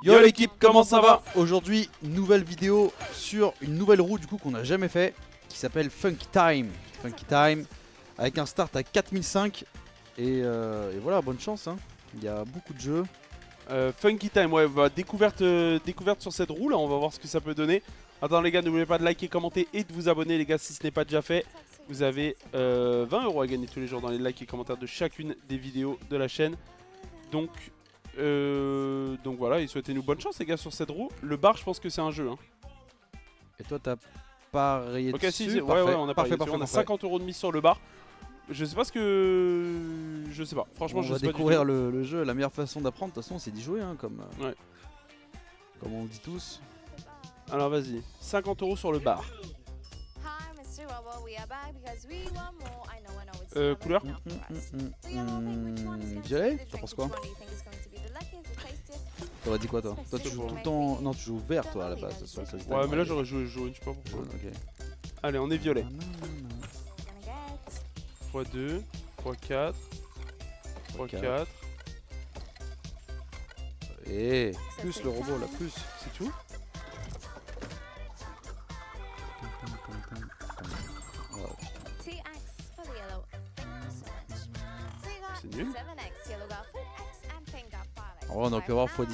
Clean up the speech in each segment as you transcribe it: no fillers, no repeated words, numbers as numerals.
Yo l'équipe, comment ça va? Aujourd'hui, nouvelle vidéo sur une nouvelle roue du coup qu'on n'a jamais fait, qui s'appelle Funky Time. Funky Time, avec un start à 4005 et voilà, bonne chance hein. Il y a beaucoup de jeux. Funky Time, ouais, bah, découverte sur cette roue là, on va voir ce que ça peut donner. Attends les gars, n'oubliez pas de liker, commenter et de vous abonner les gars si ce n'est pas déjà fait. Vous avez 20 € à gagner tous les jours dans les likes et commentaires de chacune des vidéos de la chaîne. Donc voilà, et souhaitez-nous bonne chance les gars sur cette roue. Le bar, je pense que c'est un jeu hein. Et toi t'as parié Ok, dessus? si, ouais, on a parié dessus. On a parfait. 50 € de mise sur le bar. Je sais pas ce que... Je sais pas, franchement je On va sais pas découvrir du tout. le jeu. La meilleure façon d'apprendre de toute façon c'est d'y jouer hein, comme on le dit tous. Alors vas-y, 50 € sur le bar. Couleur Violet? T'en penses quoi? T'aurais dit quoi toi? Toi tu joues tout le temps... Non tu joues vert toi à la base. Ouais mais là j'aurais joué jaune, je sais pas pourquoi. Ok. Allez, on est violet. x2, x4, x4. Et plus le robot là, plus. C'est tout? C'est nul. En vrai on aurait pu avoir x10 quoi.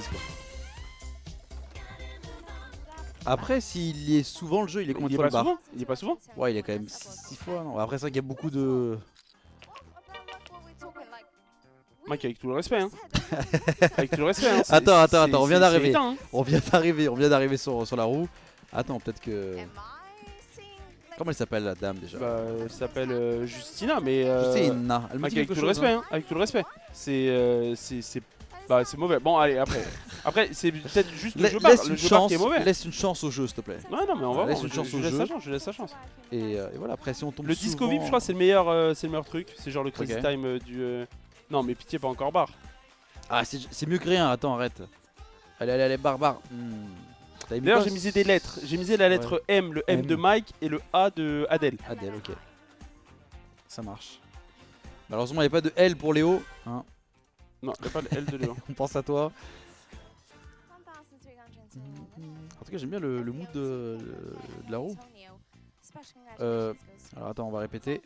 Après s'il y est souvent le jeu, il est combien de fois le bar? Il est pas souvent. Ouais il est quand même 6 fois non. Après ça il y a beaucoup de... Mec, avec tout le respect hein. Avec tout le respect hein. Attends, on vient d'arriver. Hein. On vient d'arriver sur la roue. Attends peut-être que... Comment elle s'appelle la dame déjà? Bah elle s'appelle Justina mais... Justina, elle me dit avec quelque tout le chose, respect hein. hein. Avec tout le respect. C'est mauvais. Bon allez après c'est peut-être juste le jeu bar qui est mauvais. Laisse une chance au jeu s'il te plaît. Ouais non mais on va Laisse voir. une chance Je au laisse jeu. sa chance, je laisse sa chance. Et voilà après si on tombe Le souvent... disco VIP je crois c'est le meilleur truc. C'est genre le crazy Ok. time du... Non mais pitié pas encore bar. Ah c'est mieux que rien, attends arrête. Allez barbare. D'ailleurs j'ai misé des lettres. J'ai misé la lettre M, le M de Mike et le A de Adèle. Adèle, ok. Ça marche. Malheureusement il n'y a pas de L pour Léo. Hein. Non, il n'y a pas le L de Léo. On pense à toi. En tout cas j'aime bien le mood de la roue. Alors attends on va répéter.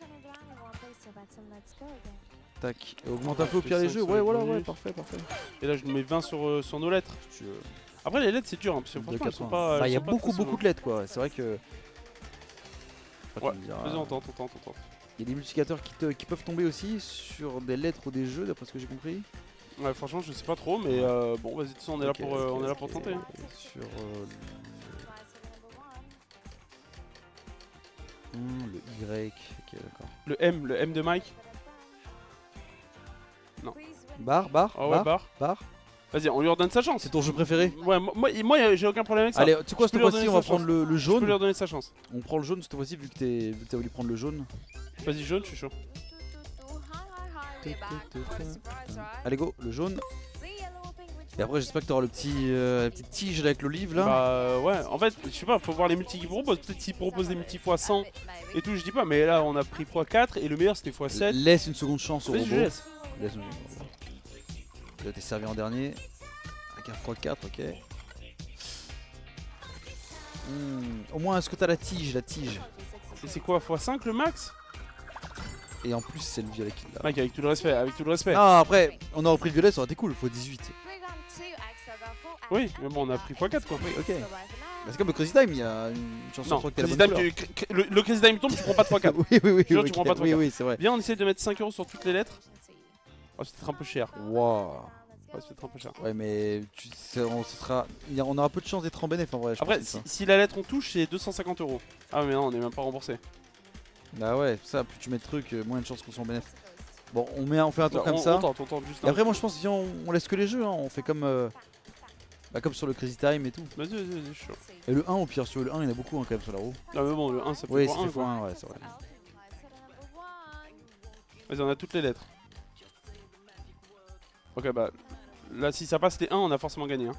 Tac, et augmente un peu au pire les jeux. Ouais voilà ouais parfait. Et là je mets 20 sur nos lettres. Après les lettres c'est dur hein, parce que franchement elles sont pas... Il y a beaucoup de lettres quoi, c'est vrai que... Ouais, vas-y on tente. Il y a des multiplicateurs qui peuvent tomber aussi sur des lettres ou des jeux d'après ce que j'ai compris. Ouais franchement je sais pas trop mais bon vas-y de toute façon on est là pour tenter hein. Sur le Y, ok d'accord. Le M de Mike. Non. Bar. Ah ouais bar. Vas-y on lui redonne sa chance. C'est ton jeu préféré? Ouais moi j'ai aucun problème avec ça. Allez tu sais quoi cette peux lui fois-ci redonner on va sa prendre le Je peux jaune. lui redonner sa chance. On prend le jaune cette fois-ci vu que t'as voulu prendre le jaune. Vas-y jaune je suis chaud. Allez go, le jaune. Et après j'espère que t'auras la petite tige avec l'olive là. Bah ouais, en fait, je sais pas, faut voir les multis qu'ils proposent. Peut-être s'ils proposent des multis x100 et tout, je dis pas, mais là on a pris x4 et le meilleur c'était x7. Laisse une seconde chance au Vas-y, robot. je laisse. Laisse une seconde. Là t'es servi en dernier. Avec un x4, ok. Au moins est-ce que t'as la tige Et c'est quoi, x5 le max? Et en plus c'est le violet qui l'a. Mec, avec tout le respect, Ah après on aurait pris le violet ça aurait été cool, faut 18. Oui, mais bon on a pris x4 quoi. Oui, ok. Bah, c'est comme le Crazy Time, il y a une chance Non, sur 3 que t'as la Crazy bonne Time, couleur. le Crazy Time tombe, tu prends pas de x4. Oui, Jure, ok. tu prends pas de x4. Oui, c'est vrai. Viens, on essaie de mettre 5 € sur toutes les lettres. Oh, c'est peut-être un peu cher. Waouh. Ouais, c'est peut-être un peu cher. Ouais, mais on aura peu de chance d'être en bénéf en vrai. Après, si la lettre on touche, c'est 250 €. Ah, mais non, on est même pas remboursé. Bah ouais, ça, plus tu mets de trucs, moins de chances qu'on soit en bénéf. Bon, on fait un tour comme ça. On tente juste. Et après, moi je pense que on laisse que les jeux, hein. On fait comme sur le Crazy Time et tout. Vas-y, je suis chaud. Et le 1 au pire, sur le 1, il y en a beaucoup hein, quand même sur la roue. Ah, mais bon, le 1 ça fait Oui, x1. ça fait x1, ouais, c'est vrai. Vas-y, on a toutes les lettres. Ok, bah là, si ça passe les 1, on a forcément gagné. Hein.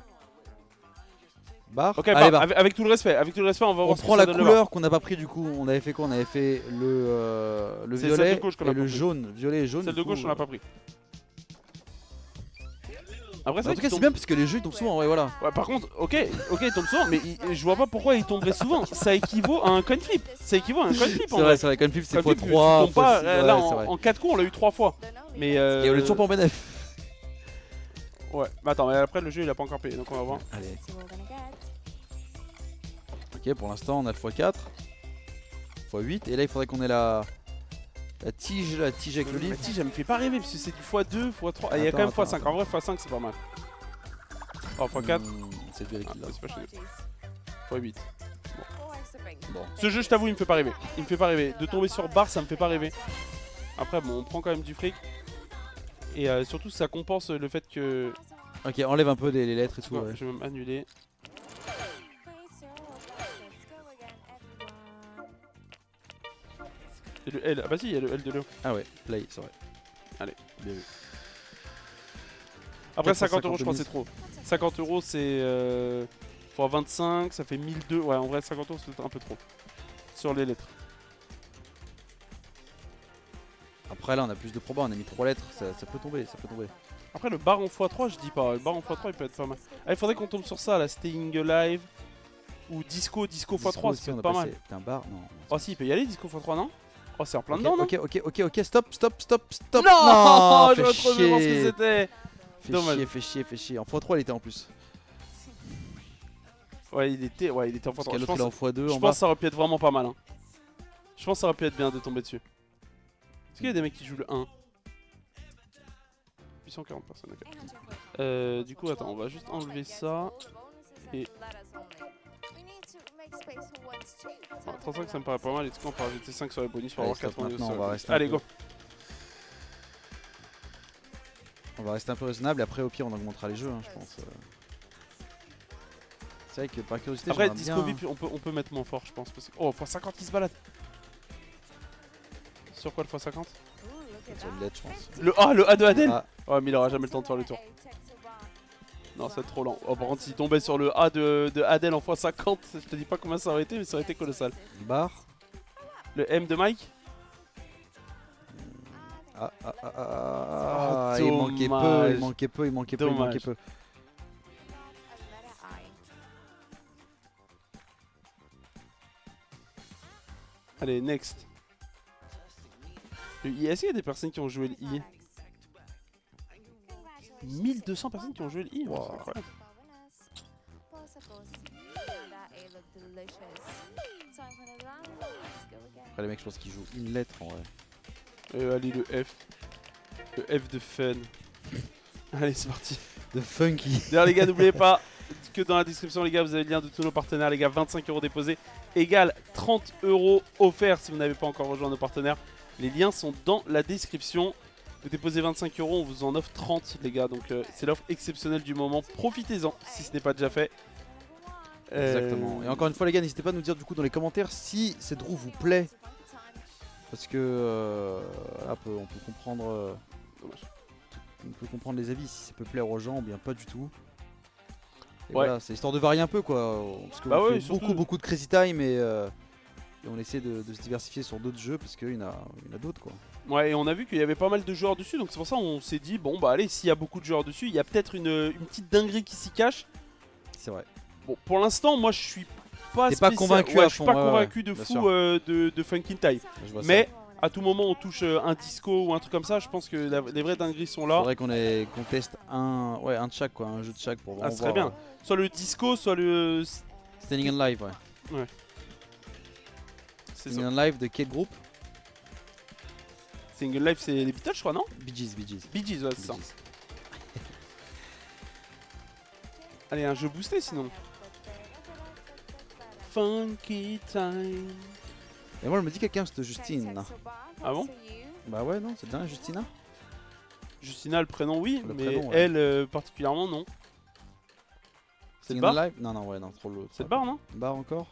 Bar. Ok, allez, bar. Avec tout le respect, on va on voir ce que prend ça la donne le couleur qu'on n'a pas pris du coup. On avait fait quoi? On avait fait le C'est violet celle de gauche qu'on et a le pas pris. jaune. Violet et jaune. Celle de gauche, on l'a pas pris. Après, En tout cas, c'est bien parce que les jeux ils tombent souvent, ouais, voilà. Ouais, par contre, ok, il tombe souvent, mais je vois pas pourquoi il tomberait souvent. Ça équivaut à un coin flip. Ça équivaut à un coin flip en vrai. C'est vrai, coin flip c'est Coin flip, tu x3. tombes pas. x6, Là, ouais, c'est vrai. en 4 coups, on l'a eu 3 fois. Mais Et on est toujours pas en bénéf. Ouais, bah attends, mais après le jeu il a pas encore payé, donc on va voir. Allez. Ok, pour l'instant on a le x4, x8, et là il faudrait qu'on ait la tige avec le livre. La tige, elle me fait pas rêver parce que c'est du x2, x3. Ah, il y a Attends, quand même attends, x5. En vrai, x5 c'est pas mal. Oh, x4. C'est bien avec Ah, c'est pas chez nous. x8. Bon. Ce jeu, je t'avoue, il me fait pas rêver. Il me fait pas rêver. De tomber sur barre, ça me fait pas rêver. Après, bon, on prend quand même du fric. Et surtout, ça compense le fait que. Ok, enlève un peu les lettres et tout. Ouais. Je vais même annuler. Et le L. Ah bah si, il y a le L de Léo. Ah ouais, play, c'est vrai. Allez. Bien vu. Après 450 50 euros, je crois que c'est trop. 50 euros, c'est fois 25, ça fait 1002. Ouais, en vrai, 50 euros, c'est un peu trop. Sur les lettres. Après là on a plus de probas, on a mis 3 lettres, ça peut tomber, ça peut tomber. Après, le bar en x3, je dis pas. Le bar en x3, il peut être pas mal. Ah, il faudrait qu'on tombe sur ça, la Staying Alive. Ou Disco x3, ça peut être pas mal. T'es un bar. Non. Oh, si, il peut y aller, Disco x3, non? Oh, c'est en plein Ok, dedans, non? ok, stop. Non, fais j'aurais trop aimé voir ce que chier. c'était. Fais Dommage. chier. En x3 il était en plus. Ouais, il était en Parce x3. qu'à l'autre il est en x2 Je en pense bas. que ça aurait pu être vraiment pas mal. Hein. Je pense que ça aurait pu être bien de tomber dessus. Est-ce qu'il y a des mecs qui jouent le 1? 840 personnes, ok. Du coup, attends, on va juste enlever ça. Et. Ah, 35 ça me paraît pas mal. Et tout cas, on peut rajouter 5 sur les bonus pour Allez, avoir stop, 90 maintenant, sur on les va bonus. rester un Allez, peu. go. On va rester un peu raisonnable et après au pire on augmentera les jeux je pense. C'est vrai que par curiosité Après, j'aimerais Disco bien... VIP, on peut mettre moins fort, je pense. Parce que... Oh, x50 qui se balade. Sur quoi le x50? Sur le LED je pense. Le A de Adèle. Ah, Ouais, mais il aura jamais le temps de faire le tour. Non, c'est trop lent. Oh, par contre, s'il tombait sur le A de Adèle en x50, je te dis pas combien ça aurait été, mais ça aurait été colossal. bar. Le M de Mike. Il manquait peu, il manquait Dommage. peu. Allez, next. Le I, est-ce qu'il y a des personnes qui ont joué le I? 1200 personnes qui ont joué le I. Wow. C'est incroyable. Après les mecs je pense qu'ils jouent une lettre en vrai. Allez, le F. Le F de fun. Allez, c'est parti. De funky. D'ailleurs, les gars, n'oubliez pas que dans la description, les gars, vous avez le lien de tous nos partenaires. Les gars, 25 euros déposés égale 30 euros offerts si vous n'avez pas encore rejoint nos partenaires. Les liens sont dans la description. Vous déposez 25 euros, on vous en offre 30, les gars. Donc, c'est l'offre exceptionnelle du moment. Profitez-en si ce n'est pas déjà fait. Exactement. Et encore une fois les gars, n'hésitez pas à nous dire du coup dans les commentaires si cette roue vous plaît. Parce que là, on peut comprendre les avis si ça peut plaire aux gens ou bien pas du tout. Et Ouais. voilà, c'est histoire de varier un peu quoi. Parce que Bah on ouais, fait surtout- beaucoup de Crazy Time et on essaie de se diversifier sur d'autres jeux parce qu'il y en a d'autres quoi. Ouais, et on a vu qu'il y avait pas mal de joueurs dessus. Donc, c'est pour ça qu'on s'est dit, bon, bah allez, s'il y a beaucoup de joueurs dessus, il y a peut-être une petite dinguerie qui s'y cache. C'est vrai. Bon, pour l'instant, moi, je suis pas T'es pas convaincu à je suis fond, pas ouais, convaincu ouais, de bien fou sûr. de Funkin' Time. Je vois ça. Mais à tout moment, on touche un disco ou un truc comme ça. Je pense que les vraies dingueries sont là. Faudrait qu'on teste un de chaque quoi, un jeu de chaque pour vraiment Ah, ce serait voir, bien. Soit le disco, soit le. Standing on Live, ouais. C'est Standing ça. on Live de quel groupe? Single Life, c'est les Beatles, je crois, non? Bee Gees. Bee Gees, ouais, c'est ça. Bee Gees. Allez, un jeu boosté sinon. Funky Time. Et moi je me dis quelqu'un cette Justine. Ah bon? Bah ouais non, c'est bien Justina. Justina, le prénom, oui, Le mais prénom, ouais. elle, particulièrement, non. C'est le Standing on bar? Live? Non ouais non trop le. C'est le bar, non? Bar encore?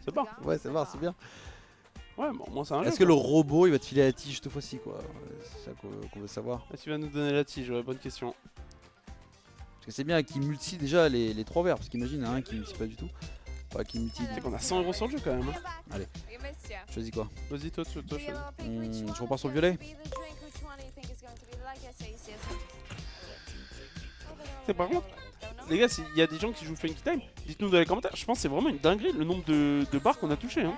C'est le bar. Ouais c'est bar, c'est bien. Ouais, bon, moi c'est un jeu. Est-ce que le robot il va te filer la tige cette fois-ci quoi? C'est ça qu'on veut savoir. Est-ce qu'il va nous donner la tige? Ouais, bonne question. Parce que c'est bien qu'il multi déjà les 3 verres, parce qu'imagine un qui multi pas du tout. Enfin qui multi. C'est qu'on a 100 euros sur le jeu quand même. Hein. Allez. Choisis quoi? Vas-y, toi, choisis. Je repars sur le violet. C'est par contre, les gars, s'il y a des gens qui jouent Funky Time, dites-nous dans les commentaires. Je pense que c'est vraiment une dinguerie le nombre de barres qu'on a touché. Hein.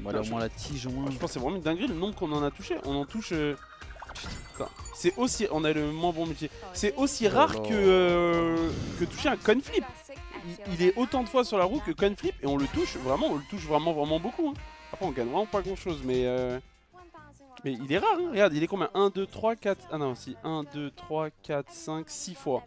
Voilà, au moins la tige, au moins. Je pense que c'est vraiment une dinguerie le nombre qu'on en a touché. On en touche. Putain, c'est aussi. On a le moins bon métier. C'est aussi rare que toucher un coin flip. Il est autant de fois sur la roue que coin flip et on le touche vraiment beaucoup. Hein. Après, on gagne vraiment pas grand chose, mais il est rare. Hein. Regarde, il est combien 1, 2, 3, 4. Ah non, si. 1, 2, 3, 4, 5, 6 fois.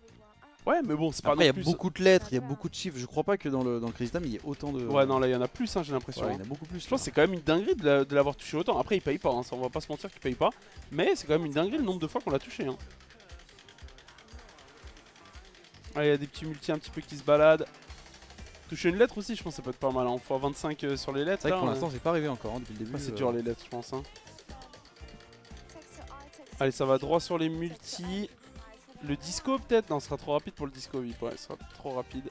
Ouais, mais bon, c'est pas. Après, il y a plus... beaucoup de lettres, il y a beaucoup de chiffres. Je crois pas que dans le Crazy Time il y ait autant de. Ouais, non, là, il y en a plus, hein, j'ai l'impression. Ouais, il y en a beaucoup plus. Je pense que c'est quand même une dinguerie de l'avoir touché autant. Après, il paye pas, hein, ça, on va pas se mentir qu'il paye pas. Mais c'est quand même une dinguerie le nombre de fois qu'on l'a touché. Hein. Ah, il y a des petits multis un petit peu qui se baladent. Toucher une lettre aussi, je pense que ça peut être pas mal. Hein. Faut 25 sur les lettres. C'est vrai que pour l'instant, c'est pas arrivé encore hein, depuis le début. Ah, c'est dur les lettres, je pense. Hein. Allez, ça va droit sur les multis. Le disco peut-être? Non, ce sera trop rapide pour le disco VIP. Ouais, ce sera trop rapide.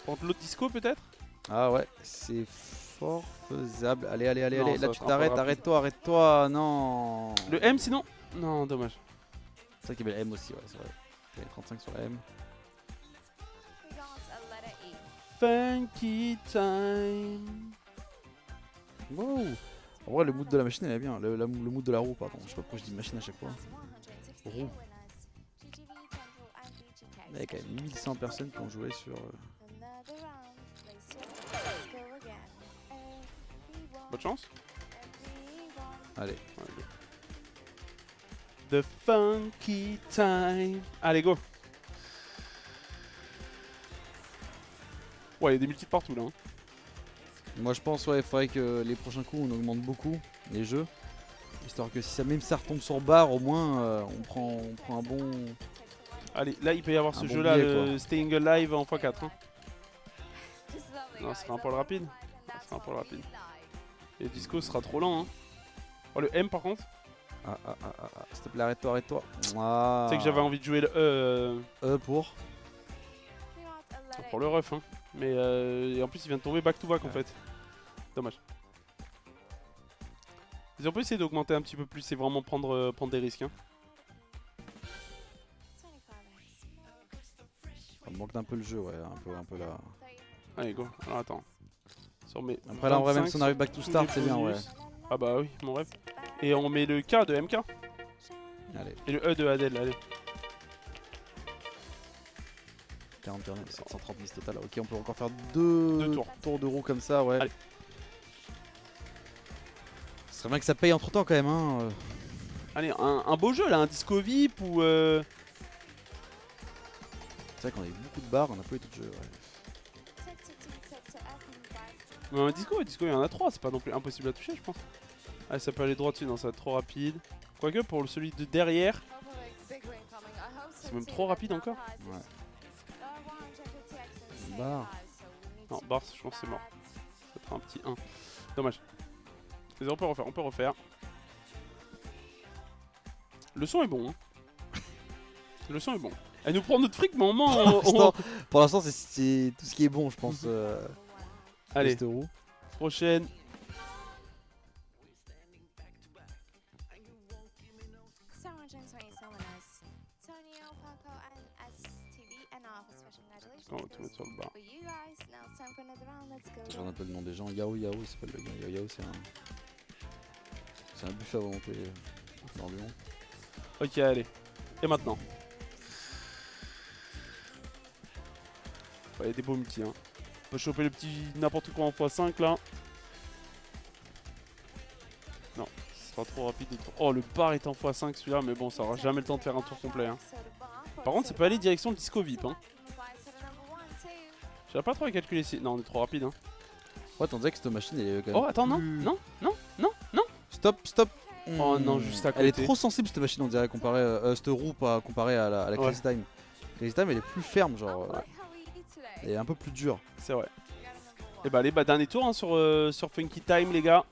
Contre l'autre disco peut-être? Ah ouais, c'est fort faisable. Allez, Non, allez. ça Là, tu sera pas t'arrêtes, rapide. arrête-toi. Non. Le M sinon? Non, dommage. C'est vrai qu'il y avait le M aussi, ouais, c'est vrai. Il y avait 35 sur la M. Funky time. Wow. En vrai, le mood de la machine, elle est bien. Le mood de la roue, pardon. Je sais pas pourquoi je dis machine à chaque fois. Roue. Il y a quand même 1100 personnes qui ont joué sur. Bonne chance. Allez. The funky time. Allez, go. Ouais, il y a des multis de partout là. Hein. Moi, je pense, ouais, il faudrait que les prochains coups, on augmente beaucoup les jeux. Histoire que si ça, même ça retombe sur barre, au moins, on prend un bon. Allez, là, il peut y avoir Un ce bon jeu là, billet, le quoi. Staying Alive en x4. Hein. Non, ce sera un poil rapide. Ce sera un poil rapide. Et le disco sera trop lent. Hein. Oh, le M par contre. Ah. S'il te plaît, arrête-toi. Ah. Tu sais que j'avais envie de jouer le E Pour. pour le ref. Hein. Mais et en plus, il vient de tomber back to back en fait. Dommage. Ils ont pu essayer d'augmenter un petit peu plus et vraiment prendre des risques. Hein. Ça me manque d'un peu le jeu, ouais, un peu là. Allez, go. Alors attends. Sur mes Après là, en vrai, même 25, si on arrive back to start, c'est bien, ouais. Ah bah oui, mon rêve. Et on met le K de MK. Allez, Et le E de Adèle, allez. 41, 730 mises total. Ok, on peut encore faire deux tours de roue comme ça, ouais. Allez. Ce serait bien que ça paye entre temps quand même, hein. Allez, un beau jeu là, un disco VIP ou C'est vrai qu'on a eu beaucoup de barres, on a pas eu tout de jeu, ouais. Mais un disco, il y en a 3, c'est pas non plus impossible à toucher, je pense. Allez, ça peut aller droit dessus, non, ça va être trop rapide. Quoique pour celui de derrière, c'est même trop rapide encore. Ouais. Barre. Non, Bars, je pense que c'est mort. Ça fera un petit 1. Dommage. Mais on peut refaire. Le son est bon. Hein. Le son est bon. Elle nous prend notre fric, mais au moins Pour l'instant, c'est tout ce qui est bon, je pense. Allez, cette roue. prochaine. On va tout mettre sur le bar. Je regarde un peu le nom des gens. Yao, il s'appelle le gars. Yao, c'est un buffet à volonté dans Lyon. Ok, allez. Et maintenant. Il y a des beaux multis. Hein. On peut choper le petit n'importe quoi en x5 là. Non, ce sera trop rapide. Oh, le bar est en x5 celui-là, mais bon, ça aura jamais le temps de faire un tour complet. Hein. Par contre, ça peut aller direction le disco VIP. Hein. J'avais pas trop à calculer si. Non, on est trop rapide. Hein. Ouais, t'en disais que cette machine elle est quand même. Oh, attends, non, non. Stop. Oh non, juste à côté. Elle est trop sensible cette machine, on dirait, comparée. Cette roue, pas comparée à la Crazy Time. Crazy Time, elle est plus ferme, genre. Elle est un peu plus dure. C'est vrai. Et bah, allez, dernier tour hein, sur Funky Time, les gars.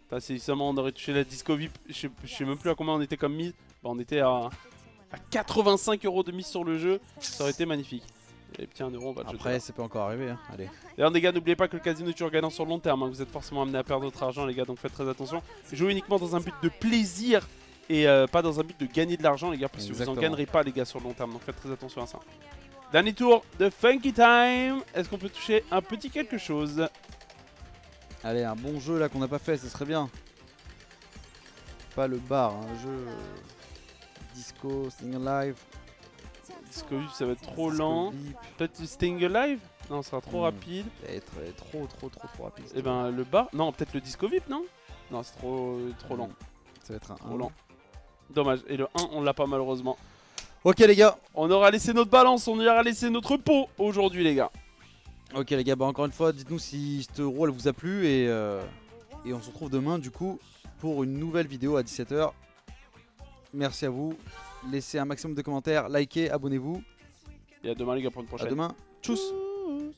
Enfin, si seulement on aurait touché la Disco VIP, je sais même plus à combien on était comme mise. Bah, on était à 85 € de mise sur le jeu. Ça aurait été magnifique. Les petits 1 euro, on va le jeter. Après, c'est pas encore arrivé. Hein. Allez. D'ailleurs, les gars, n'oubliez pas que le casino est toujours gagnant sur le long terme. Hein. Vous êtes forcément amené à perdre votre argent, les gars, donc faites très attention. Jouez uniquement dans un but de plaisir et pas dans un but de gagner de l'argent, les gars, parce que vous en gagnerez pas, les gars, sur le long terme. Donc faites très attention à ça. Dernier tour de Funky Time. Est-ce qu'on peut toucher un petit quelque chose? Allez, un bon jeu là qu'on n'a pas fait, ce serait bien. Pas le bar, un jeu disco, Sting Live. Disco Vip, ça va être trop lent. Vip. Peut-être Sting Live? Non, ça sera trop rapide. Ça va être trop rapide. Et ben le bar? Non, peut-être le Disco Vip, non? Non, c'est trop lent. Ça va être un Trop lent. Dommage. Et le 1, on l'a pas malheureusement. Ok les gars. On aura laissé notre balance, on y aura laissé notre pot aujourd'hui, les gars. Ok les gars, bah encore une fois, dites-nous si cette euro elle vous a plu et on se retrouve demain du coup pour une nouvelle vidéo à 17 h. Merci à vous. Laissez un maximum de commentaires, likez, abonnez-vous. Et à demain les gars pour une À prochaine. demain. Tchuss.